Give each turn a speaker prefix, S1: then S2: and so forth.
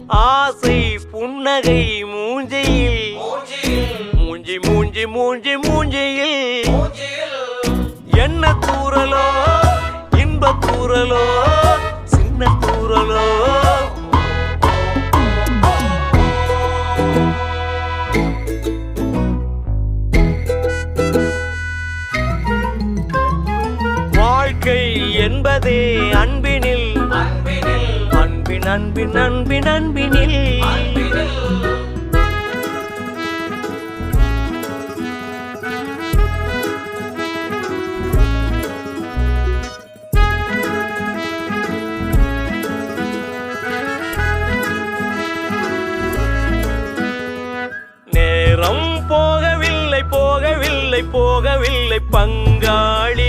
S1: ஆசை புன்னகை மூஞ்சியில் மூஞ்சி மூஞ்சி மூஞ்சி மூஞ்சியில் என்ன தூரலோ இன்ப தூரலோ சின்ன தூரலோ வாழ்க்கை என்பதே அன்பினில் அன்பின் அன்பின் அன்பின் அன்பினில் நேரம் போகவில்லை போகவில்லை போகவில்லை பங்காளி